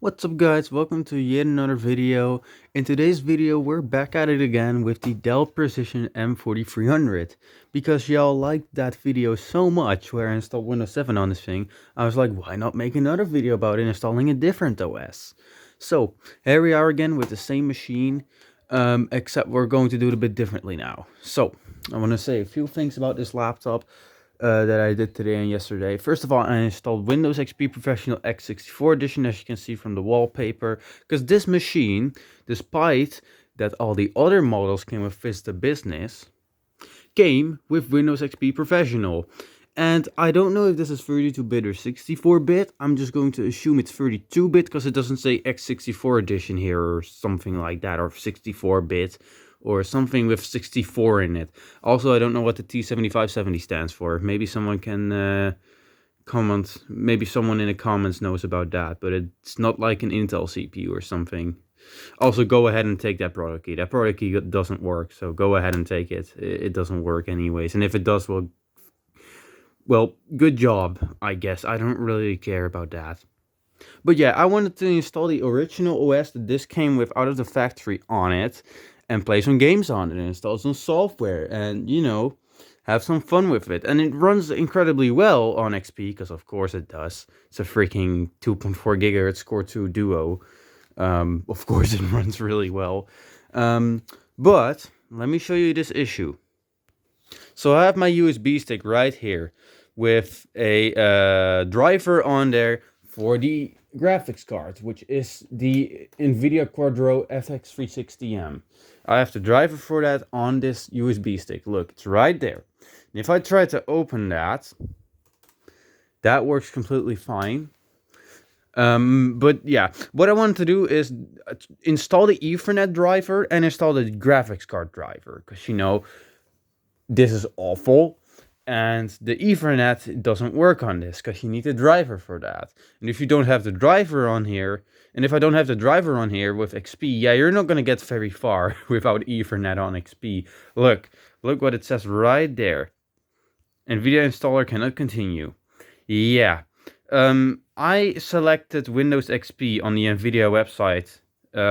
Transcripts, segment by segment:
What's up guys, welcome to yet another video. In today's video we're back at it again with the Dell Precision M4300. Because y'all liked that video so much where I installed Windows 7 on this thing, I was like, why not make another video about installing a different OS? So here we are again with the same machine, except we're going to do it a bit differently now. So I want to say a few things about this laptop that I did today and yesterday. First of all, I installed Windows XP Professional x64 edition, as you can see from the wallpaper, because this machine, despite that all the other models came with Vista Business, came with Windows XP Professional. And I don't know if this is 32-bit or 64-bit. I'm just going to assume it's 32-bit because it doesn't say x64 edition here or something like that, or 64-bit or something with 64 in it. Also, I don't know what the T7570 stands for. Maybe someone can comment, maybe someone in the comments knows about that, but it's not like an Intel CPU or something. Also, go ahead and take that product key. That product key doesn't work, so go ahead and take it. It doesn't work anyways, and if it does, well, good job, I guess. I don't really care about that. But yeah, I wanted to install the original OS that this came with out of the factory on it and play some games on it and install some software and, have some fun with it. And it runs incredibly well on XP because of course it does. It's a freaking 2.4 gigahertz Core 2 Duo. Of course it runs really well. But let me show you this issue. So I have my USB stick right here with a driver on there for the graphics card, which is the NVIDIA Quadro FX 360M. I have the driver for that on this USB stick. Look, it's right there. And if I try to open that, that works completely fine. But yeah, what I want to do is install the Ethernet driver and install the graphics card driver, because this is awful, and the Ethernet doesn't work on this because you need a driver for that. And if you don't have the driver on here, and if I don't have the driver on here with XP, yeah, you're not going to get very far without Ethernet on XP. Look what it says right there. NVIDIA installer cannot continue. Yeah. I selected Windows XP on the NVIDIA website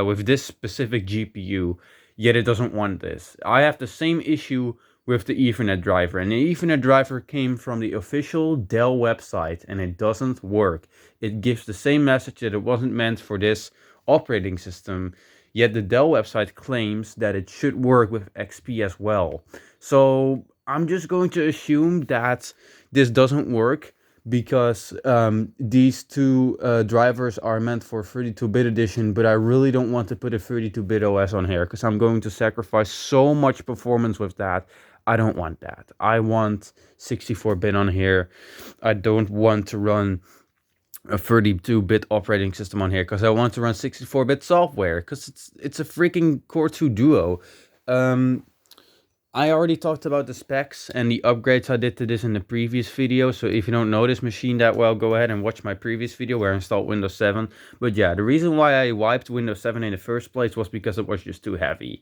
with this specific GPU, yet it doesn't want this. I have the same issue with the Ethernet driver, and the Ethernet driver came from the official Dell website, and it doesn't work. It gives the same message that it wasn't meant for this operating system, yet the Dell website claims that it should work with XP as well. So I'm just going to assume that this doesn't work, because these two drivers are meant for 32-bit edition, but I really don't want to put a 32-bit OS on here because I'm going to sacrifice so much performance with that. I don't want that. I want 64-bit on here. I don't want to run a 32-bit operating system on here because I want to run 64-bit software, because it's a freaking Core 2 Duo. I already talked about the specs and the upgrades I did to this in the previous video, so if you don't know this machine that well, go ahead and watch my previous video where I installed Windows 7. But yeah, the reason why I wiped Windows 7 in the first place was because it was just too heavy.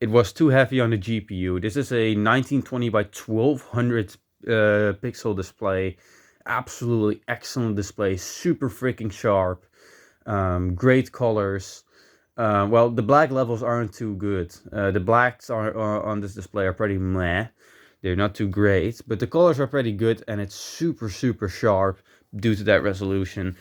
It was too heavy on the GPU. This is a 1920 by 1200 pixel display. Absolutely excellent display, super freaking sharp, great colors. Well, the black levels aren't too good. The blacks are on this display are pretty meh. They're not too great, but the colors are pretty good, and it's super, super sharp due to that resolution.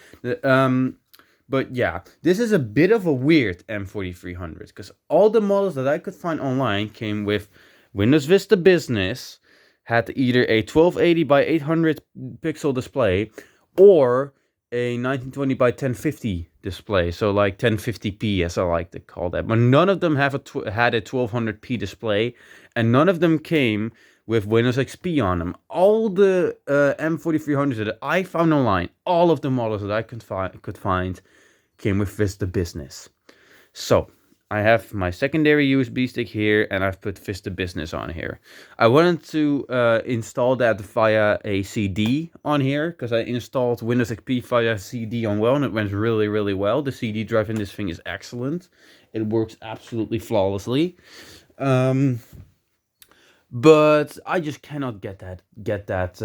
But yeah, this is a bit of a weird M4300, because all the models that I could find online came with Windows Vista Business, had either a 1280 by 800 pixel display, or a 1920 by 1050 display, so like 1050p as I like to call that. But none of them had a 1200p display, and none of them came with Windows XP on them. All the M4300s that I found online, all of the models that I could find came with Vista Business. So I have my secondary USB stick here, and I've put Vista Business on here. I wanted to install that via a CD on here, because I installed Windows XP via CD on well, and it went really, really well. The CD drive in this thing is excellent. It works absolutely flawlessly. But I just cannot get that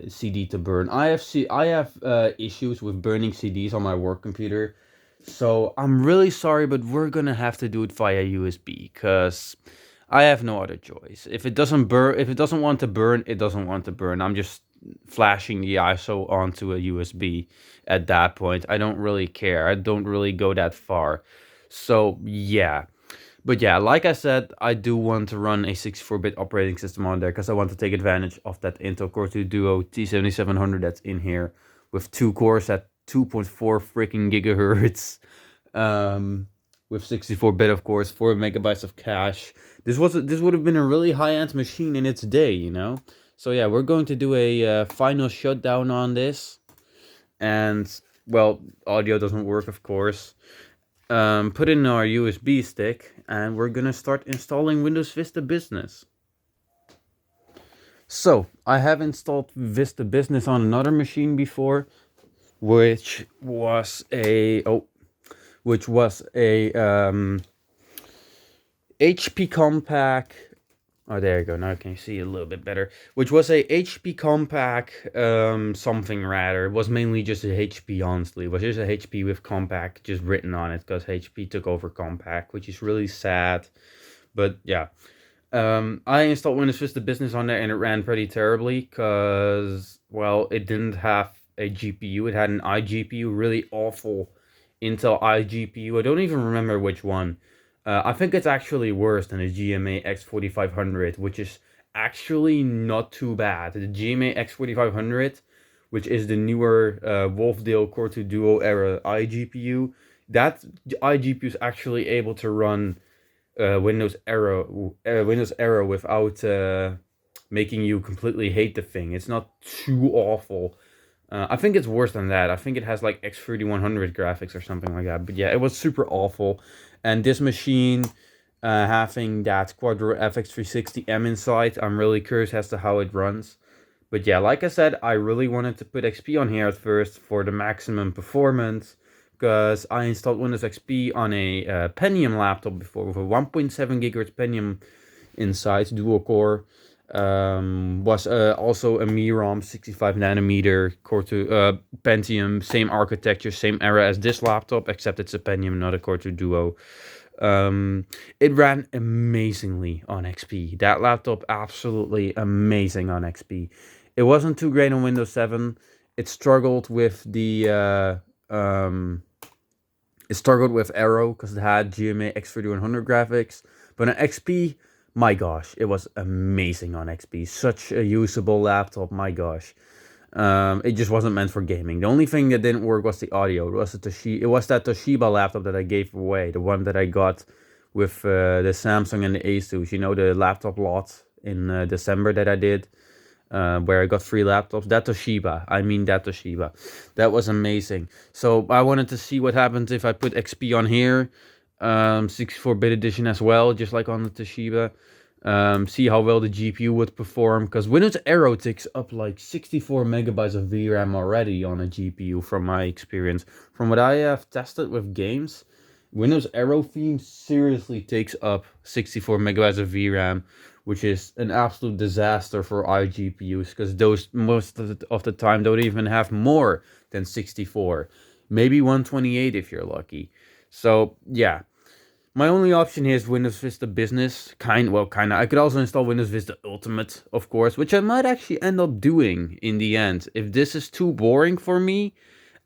CD to burn. I have issues with burning CDs on my work computer. So I'm really sorry, but we're gonna have to do it via USB because I have no other choice. If it doesn't burn, if it doesn't want to burn, it doesn't want to burn. I'm just flashing the ISO onto a USB at that point. I don't really care. I don't really go that far. So yeah. But yeah, like I said, I do want to run a 64-bit operating system on there because I want to take advantage of that Intel Core 2 Duo T7700 that's in here with 2 cores at 2.4 freaking gigahertz. With 64-bit, of course, 4 megabytes of cache. This would have been a really high-end machine in its day, you know. So yeah, we're going to do a final shutdown on this, and well, audio doesn't work, of course. Put in our USB stick, and we're gonna start installing Windows Vista Business. So I have installed Vista Business on another machine before, which was a HP Compaq. Oh, there you go. Now I can see a little bit better. Which was a HP Compaq something rather. It was mainly just a HP, honestly. It was just a HP with Compaq just written on it because HP took over Compaq, which is really sad. But yeah. I installed Windows Vista Business on there and it ran pretty terribly because, well, it didn't have a GPU. It had an iGPU, really awful Intel iGPU. I don't even remember which one. I think it's actually worse than the GMA X4500, which is actually not too bad. The GMA X4500, which is the newer Wolfdale Core 2 Duo era iGPU, that iGPU is actually able to run Windows Era without making you completely hate the thing. It's not too awful. I think it's worse than that. I think it has like X3100 graphics or something like that. But yeah, it was super awful. And this machine, having that Quadro FX360M inside, I'm really curious as to how it runs. But yeah, like I said, I really wanted to put XP on here at first for the maximum performance, because I installed Windows XP on a Pentium laptop before with a 1.7 gigahertz Pentium inside, dual core. Was also a MIROM 65 nanometer Core 2 Pentium, same architecture, same era as this laptop, except it's a Pentium, not a Core 2 Duo. It ran amazingly on XP. That laptop absolutely amazing on XP. It wasn't too great on Windows 7. It struggled with the it struggled with Aero because it had GMA X3100 graphics, but on XP, my gosh, it was amazing on XP. Such a usable laptop, my gosh. It just wasn't meant for gaming. The only thing that didn't work was the audio. It was that Toshiba laptop that I gave away, the one that I got with the Samsung and the Asus. You know, the laptop lot in December that I did, where I got 3 laptops. That Toshiba. That was amazing. So I wanted to see what happens if I put XP on here. 64-bit edition as well, just like on the Toshiba. See how well the GPU would perform, because Windows Aero takes up like 64 megabytes of VRAM already on a GPU from my experience. From what I have tested with games, Windows Aero theme seriously takes up 64 megabytes of VRAM, which is an absolute disaster for iGPUs, because those most of the time don't even have more than 64. Maybe 128 if you're lucky. So yeah. My only option here is Windows Vista Business. Kinda. I could also install Windows Vista Ultimate, of course, which I might actually end up doing in the end. If this is too boring for me,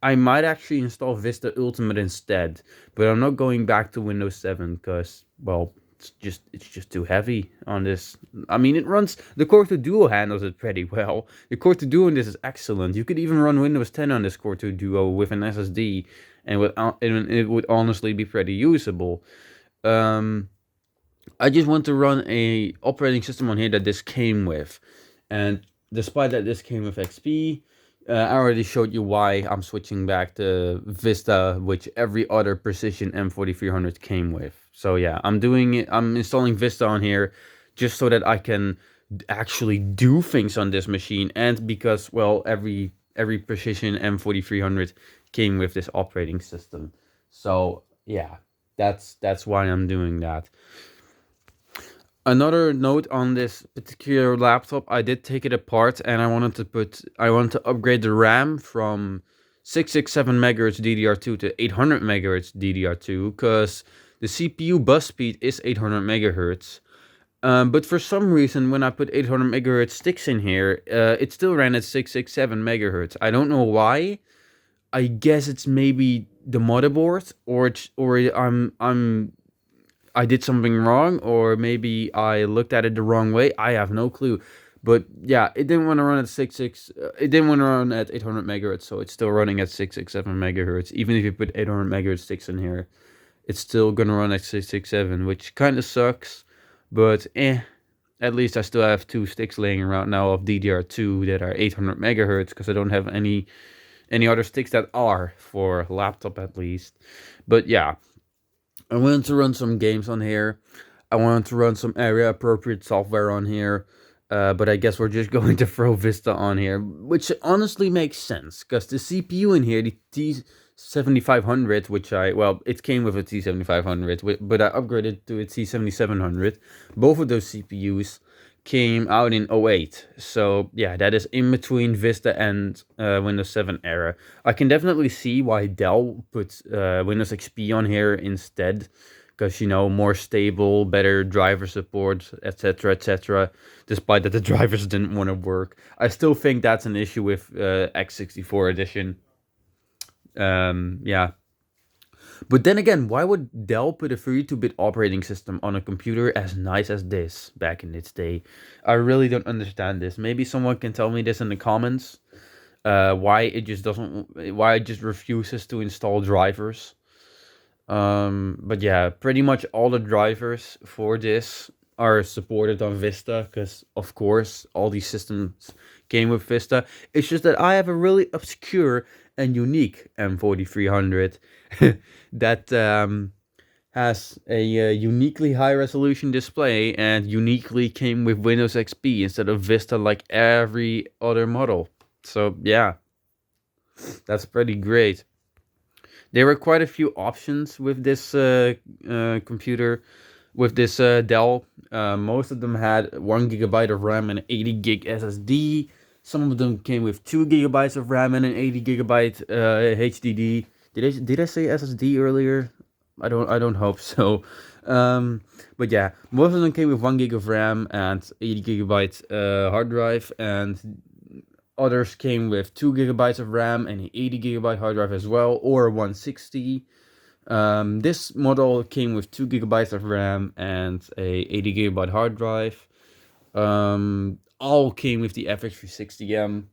I might actually install Vista Ultimate instead. But I'm not going back to Windows 7 because, well, it's just too heavy on this. I mean, the Core 2 Duo handles it pretty well. The Core 2 Duo in this is excellent. You could even run Windows 10 on this Core 2 Duo with an SSD, and it would honestly be pretty usable. I just want to run a operating system on here that this came with, and despite that this came with XP, I already showed you why I'm switching back to Vista, which every other Precision M4300 came with. So yeah, I'm installing Vista on here just so that I can actually do things on this machine, and because, well, every Precision M4300 came with this operating system. So yeah, that's why I'm doing that. Another note on this particular laptop, I did take it apart and I wanted to upgrade the RAM from 667 megahertz DDR2 to 800 megahertz DDR2, because the CPU bus speed is 800 megahertz. But for some reason, when I put 800 megahertz sticks in here, it still ran at 667 megahertz. I don't know why. I guess it's maybe the motherboard, or I did something wrong, or maybe I looked at it the wrong way. I have no clue. But yeah, it didn't want to run at it didn't want to run at 800 megahertz, so it's still running at 667 megahertz. Even if you put 800 megahertz sticks in here, it's still gonna run at 667, which kind of sucks. But at least I still have 2 sticks laying around now of DDR2 that are 800 megahertz, because I don't have any other sticks that are, for laptop at least. But yeah, I wanted to run some games on here. I wanted to run some area appropriate software on here. But I guess we're just going to throw Vista on here, which honestly makes sense, because the CPU in here, the T7500, it came with a T7500, but I upgraded to a T7700. Both of those CPUs came out in 08. So yeah, that is in between Vista and Windows 7 era. I can definitely see why Dell put Windows XP on here instead, because, more stable, better driver support, etc., etc. Despite that the drivers didn't want to work. I still think that's an issue with x64 edition. Yeah. But then again, why would Dell put a 32-bit operating system on a computer as nice as this back in its day? I really don't understand this. Maybe someone can tell me this in the comments. Why it just refuses to install drivers. But yeah, pretty much all the drivers for this are supported on Vista, because of course all these systems came with Vista. It's just that I have a really obscure and unique M4300 that has a uniquely high resolution display and uniquely came with Windows XP instead of Vista like every other model. So yeah, that's pretty great. There were quite a few options with this computer, with this Dell. Most of them had 1 gigabyte of RAM and 80 gig SSD. Some of them came with 2 gigabytes of RAM and an 80 gigabyte HDD. Did I say SSD earlier? I don't hope so. But yeah, most of them came with 1 gig of RAM and 80 gigabyte hard drive, and others came with 2 gigabytes of RAM and an 80 gigabyte hard drive as well, or 160. This model came with 2 gigabytes of RAM and a 80 gigabyte hard drive. All came with the FX360M.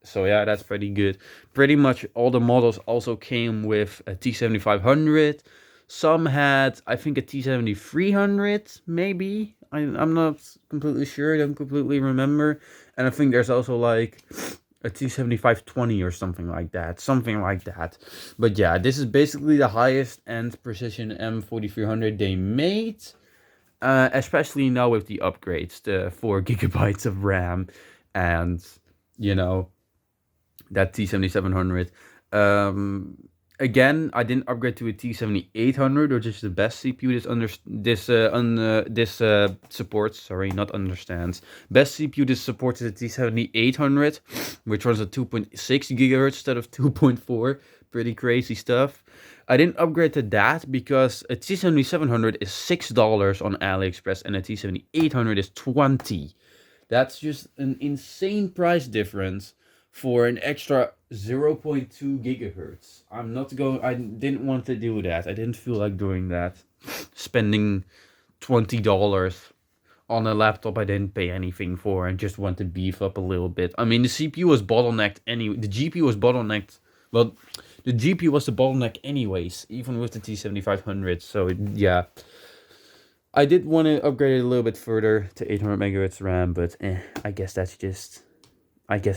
So yeah, that's pretty good. Pretty much all the models also came with a T7500. Some had, I think, a T7300, maybe. I'm not completely sure. I don't completely remember. And I think there's also like a T7520 or something like that. But yeah, this is basically the highest end precision M4300 they made. Especially now with the upgrades, the 4 gigabytes of RAM and, that T7700. Again, I didn't upgrade to a T7800, which is the best CPU this supports. Sorry, not understands. Best CPU this supports is a T7800, which runs at 2.6 gigahertz instead of 2.4. Pretty crazy stuff. I didn't upgrade to that because a T7700 is $6 on AliExpress and a T7800 is $20. That's just an insane price difference for an extra 0.2 gigahertz. I didn't want to do that. I didn't feel like doing that. Spending $20 on a laptop I didn't pay anything for and just want to beef up a little bit. I mean, the CPU was bottlenecked anyway. The GPU was bottlenecked. Well, the GPU was the bottleneck anyways, even with the T7500. So yeah, I did want to upgrade it a little bit further to 800 megahertz RAM, but I guess it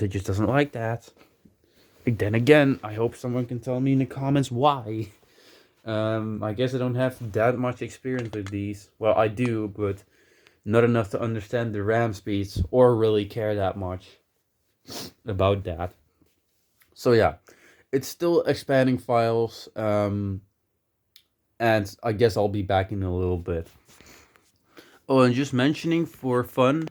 just doesn't like that. Then again, I hope someone can tell me in the comments why. I guess I don't have that much experience with these. Well, I do, but not enough to understand the RAM speeds or really care that much about that. So yeah, it's still expanding files, and I guess I'll be back in a little bit. Oh, and just mentioning for fun,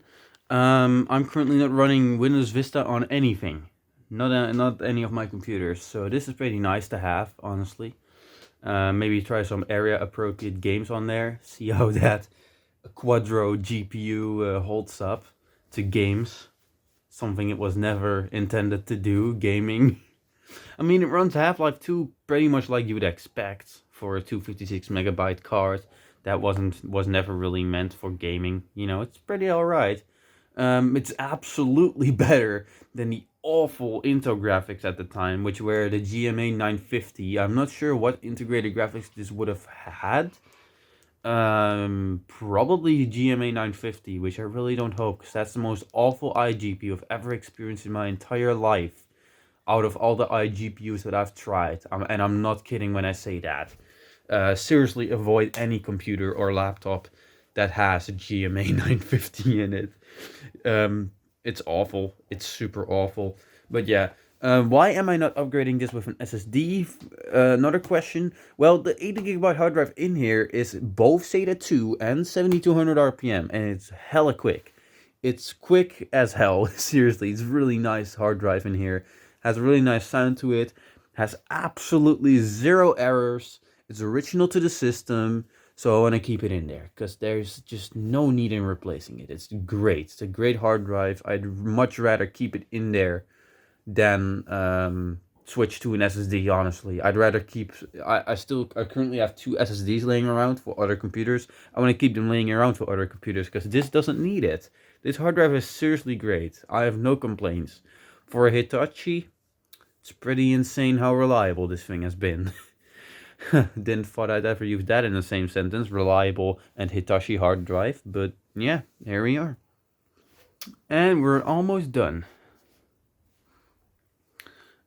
I'm currently not running Windows Vista on anything. not any of my computers. So this is pretty nice to have, honestly. Maybe try some area appropriate games on there. See how that Quadro GPU holds up to games. Something it was never intended to do, gaming. I mean, it runs Half-Life 2 pretty much like you would expect for a 256 megabyte card. That was never really meant for gaming. You know, it's pretty alright. It's absolutely better than the awful Intel graphics at the time, which were the GMA 950. I'm not sure what integrated graphics this would have had. Probably GMA 950, which I really don't hope, because that's the most awful iGPU I've ever experienced in my entire life. Out of all the iGPUs that I've tried, and I'm not kidding when I say that. Seriously, avoid any computer or laptop that has a GMA 950 in it. It's awful. It's super awful. But yeah, why am I not upgrading this with an SSD? Another question. Well, the 80GB hard drive in here is both SATA 2 and 7200 RPM, and it's hella quick. It's quick as hell. Seriously, it's really nice hard drive in here. Has a really nice sound to it. Has absolutely zero errors. It's original to the system. So I want to keep it in there because there's just no need in replacing it. It's great. It's a great hard drive. I'd much rather keep it in there than switch to an SSD, honestly. I'd rather keep... I currently have 2 SSDs laying around for other computers. I want to keep them laying around for other computers because this doesn't need it. This hard drive is seriously great. I have no complaints. For a Hitachi, it's pretty insane how reliable this thing has been. Didn't thought I'd ever use that in the same sentence, reliable and Hitachi hard drive, but yeah, here we are. And we're almost done.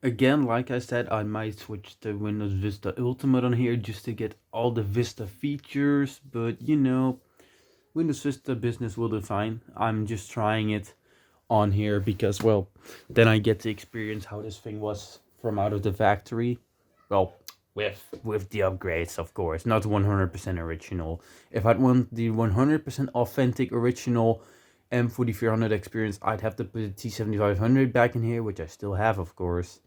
Again, like I said, I might switch to Windows Vista Ultimate on here just to get all the Vista features, but you know, Windows Vista business will do fine. I'm just trying it on here because, well, then I get to experience how this thing was from out of the factory. Well, with the upgrades, of course, not 100% original. If I'd want the 100% authentic original M4300 experience, I'd have to put a T7500 back in here, which I still have, of course,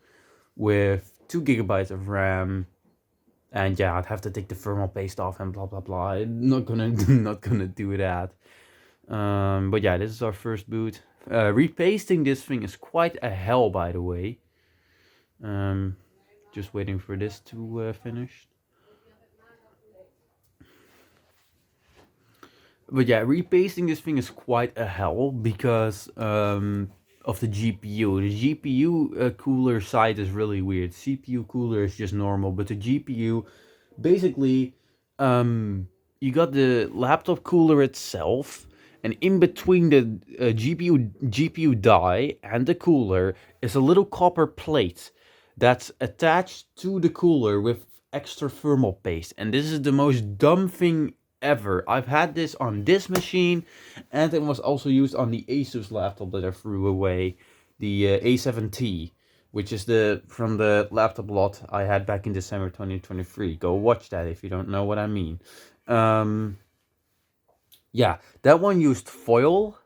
with 2 GB of RAM. And yeah, I'd have to take the thermal paste off and blah blah blah. I'm not gonna do that. But yeah, this is our first boot. Repasting this thing is quite a hell, by the way. Just waiting for this to finish. But yeah, repasting this thing is quite a hell because of the GPU. The GPU cooler side is really weird. CPU cooler is just normal, but the GPU, basically, you got the laptop cooler itself, and in between the GPU die and the cooler is a little copper plate that's attached to the cooler with extra thermal paste. And this is the most dumb thing ever. I've had this on this machine, and it was also used on the Asus laptop that I threw away, the A7T, which is from the laptop lot I had back in December 2023. Go watch that if you don't know what I mean. Yeah, that one used foil,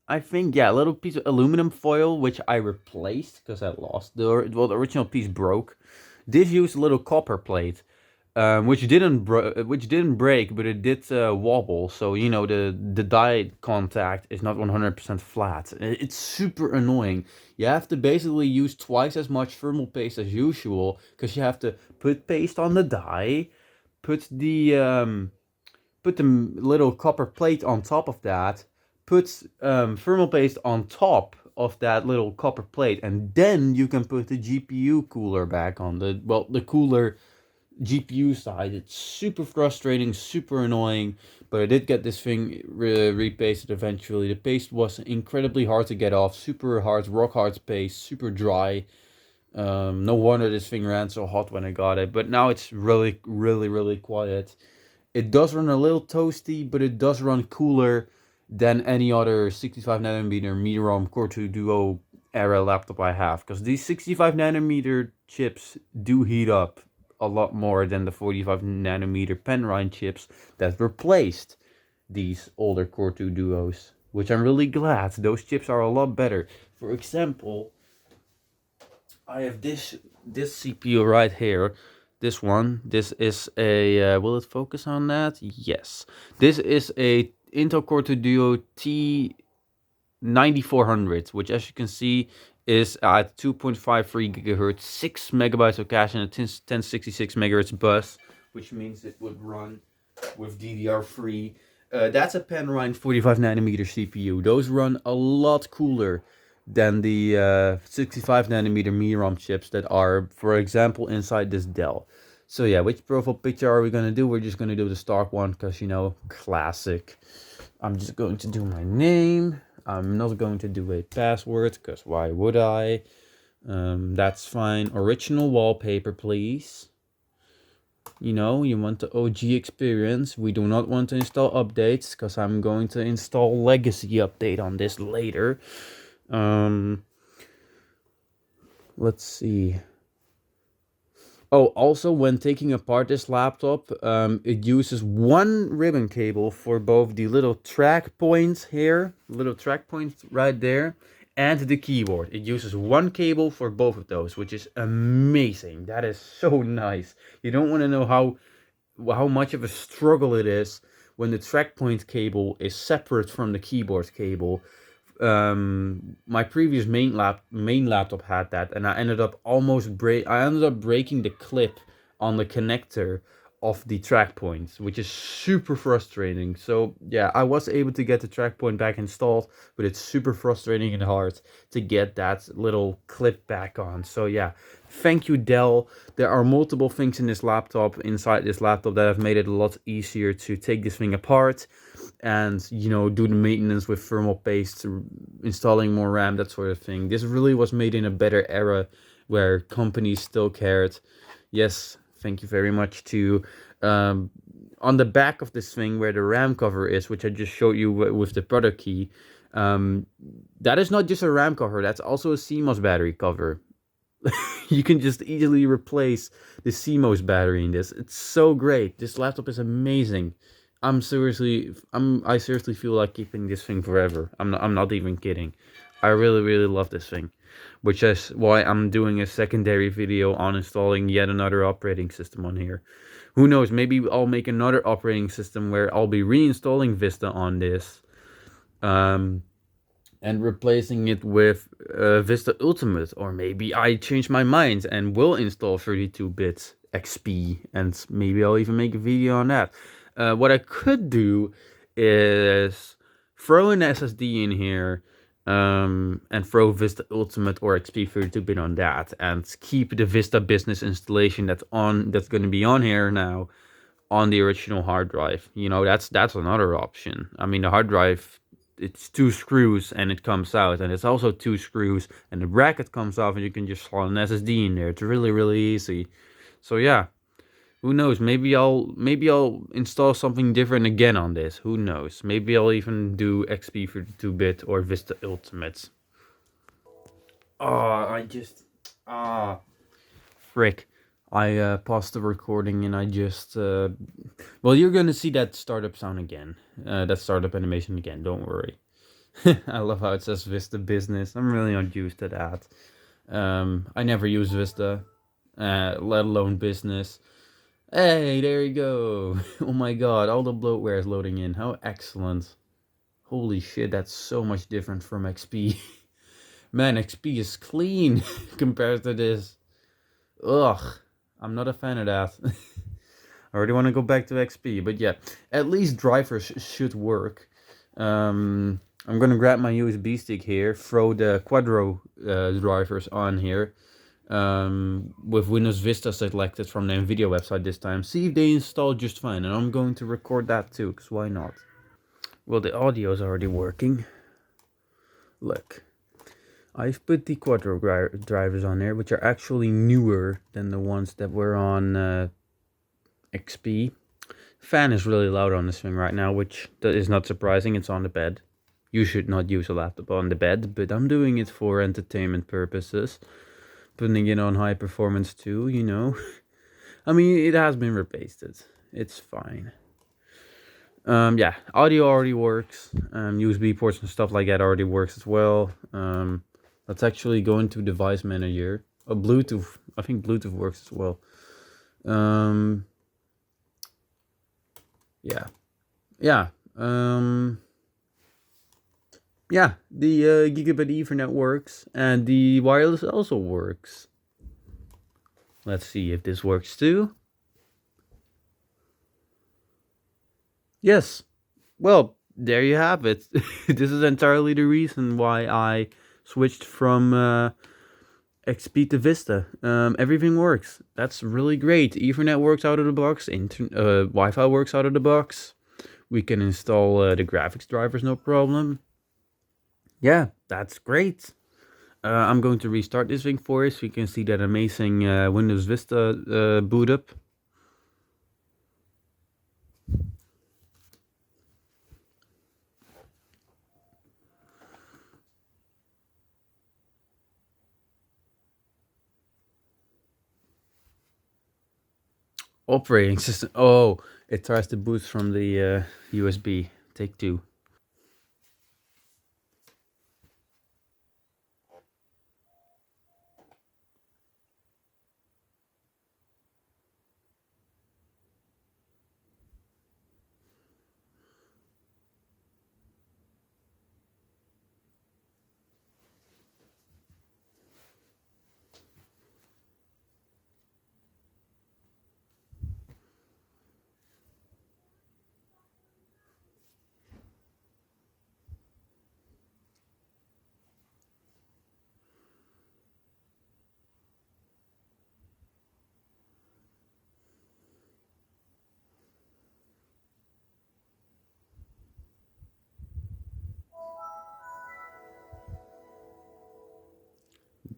I think. Yeah, a little piece of aluminum foil, which I replaced because I lost. The original piece broke. This used a little copper plate, which didn't break, but it did wobble. So you know the die contact is not 100% flat. It's super annoying. You have to basically use twice as much thermal paste as usual because you have to put paste on the die, put the little copper plate on top of that, put thermal paste on top of that little copper plate, and then you can put the GPU cooler back on the cooler GPU side. It's super frustrating, super annoying, but I did get this thing repasted eventually. The paste was incredibly hard to get off, super hard, rock hard paste, super dry. No wonder this thing ran so hot when I got it, but now it's really, really, really quiet. It does run a little toasty, but it does run cooler than any other 65nm Mediarom Core 2 Duo era laptop I have. Because these 65nm chips do heat up a lot more than the 45nm Penrine chips that replaced these older Core 2 Duos. Which I'm really glad. Those chips are a lot better. For example, I have this CPU right here. This one. This is a. Will it focus on that? Yes. This is a Intel Core 2 Duo T 9400, which, as you can see, is at 2.53 gigahertz, 6 megabytes of cache, and a 1066 megahertz bus, which means it would run with DDR3. That's a Penrine 45 nanometer CPU. Those run a lot cooler than the 65 nanometer MIROM chips that are, for example, inside this Dell. So yeah, which profile picture are we gonna do? We're just gonna do the stock one because, you know, classic. I'm just going to do my name. I'm not going to do a password because why would I? That's fine. Original wallpaper, please. You know, you want the OG experience. We do not want to install updates because I'm going to install legacy update on this later. Let's see. Oh, also, when taking apart this laptop, it uses one ribbon cable for both the little track points here, little track points right there, and the keyboard. It uses one cable for both of those, which is amazing. That is so nice. You don't want to know how much of a struggle it is when the track point cable is separate from the keyboard cable. My previous main laptop had that, and I ended up breaking the clip on the connector of the track points, which is super frustrating. So yeah, I was able to get the track point back installed, but it's super frustrating and hard to get that little clip back on. So yeah, thank you, Dell. There are multiple things inside this laptop that have made it a lot easier to take this thing apart and, you know, do the maintenance with thermal paste, installing more RAM, that sort of thing. This really was made in a better era where companies still cared. Yes, thank you very much to on the back of this thing where the RAM cover is, which I just showed you with the product key. That is not just a RAM cover, that's also a CMOS battery cover. You can just easily replace the CMOS battery in this. It's so great. This laptop is amazing. I seriously feel like keeping this thing forever. I'm not even kidding. I really love this thing, which is why I'm doing a secondary video on installing yet another operating system on here. Who knows, maybe I'll make another operating system where I'll be reinstalling Vista on this, and replacing it with Vista Ultimate, or maybe I change my mind and will install 32-bit XP, and maybe I'll even make a video on that. What I could do is throw an SSD in here, and throw Vista Ultimate or XP 32-bit on that, and keep the Vista Business installation that's going to be on here now on the original hard drive. You know, that's another option. I mean, the hard drive, it's 2 screws and it comes out, and it's also 2 screws and the bracket comes off, and you can just slot an SSD in there. It's really easy. So yeah. Who knows? Maybe I'll install something different again on this. Who knows? Maybe I'll even do XP 32-bit or Vista Ultimate. Frick. I paused the recording and I just well, you're gonna see that startup sound again. That startup animation again. Don't worry. I love how it says Vista Business. I'm really not used to that. I never use Vista, let alone Business. Hey, there you go. Oh my god, all the bloatware is loading in. How excellent. Holy shit, that's so much different from XP. Man, XP is clean compared to this. Ugh, I'm not a fan of that. I already want to go back to XP, but yeah, at least drivers should work. I'm gonna grab my USB stick here, throw the Quadro drivers on here. With Windows Vista selected from the NVIDIA website this time. See if they install just fine, and I'm going to record that too, because why not? Well, the audio is already working. Look, I've put the Quadro drivers on there, which are actually newer than the ones that were on XP. Fan is really loud on this thing right now, which is not surprising. It's on the bed. You should not use a laptop on the bed, but I'm doing it for entertainment purposes. Putting it on high performance too, you know. I mean, it has been replaced. It's fine. Yeah, audio already works. USB ports and stuff like that already works as well. Let's actually go into device manager. Bluetooth. I think Bluetooth works as well. Um, yeah, yeah, yeah. The Gigabit Ethernet works, and the wireless also works. Let's see if this works too. Yes. Well, there you have it. This is entirely the reason why I switched from XP to Vista. Everything works. That's really great. Ethernet works out of the box. Wi-Fi works out of the box. We can install the graphics drivers, no problem. Yeah, that's great. I'm going to restart this thing for you so you can see that amazing Windows Vista boot up. Operating system. Oh, it tries to boot from the USB. Take two.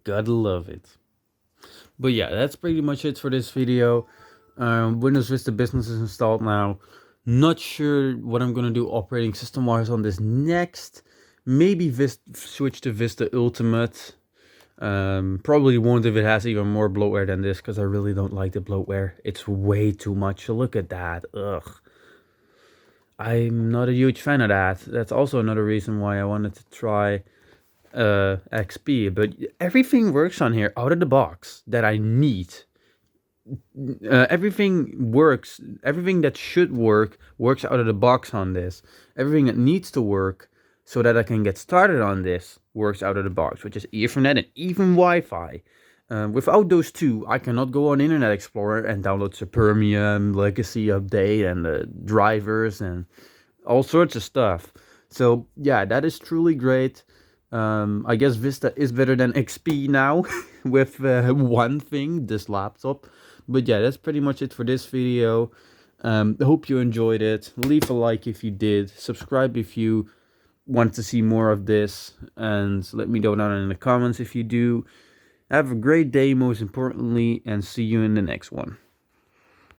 Gotta love it. But yeah, that's pretty much it for this video. Windows Vista Business is installed now. Not sure what I'm gonna do operating system wise on this next. Maybe switch to Vista Ultimate. Probably won't if it has even more bloatware than this, because I really don't like the bloatware. It's way too much. Look at that. Ugh. I'm not a huge fan of that. That's also another reason why I wanted to try XP. But everything works on here out of the box that I need. Everything works. Everything that should work works out of the box on this. Everything that needs to work so that I can get started on this works out of the box, which is Ethernet and even Wi-Fi. Without those two, I cannot go on Internet Explorer and download Supermium, Legacy Update, and the drivers and all sorts of stuff. So yeah, that is truly great. I guess Vista is better than XP now with one thing, this laptop. But yeah, that's pretty much it for this video. I hope you enjoyed it. Leave a like if you did. Subscribe if you want to see more of this. And let me know down in the comments if you do. Have a great day, most importantly, and see you in the next one.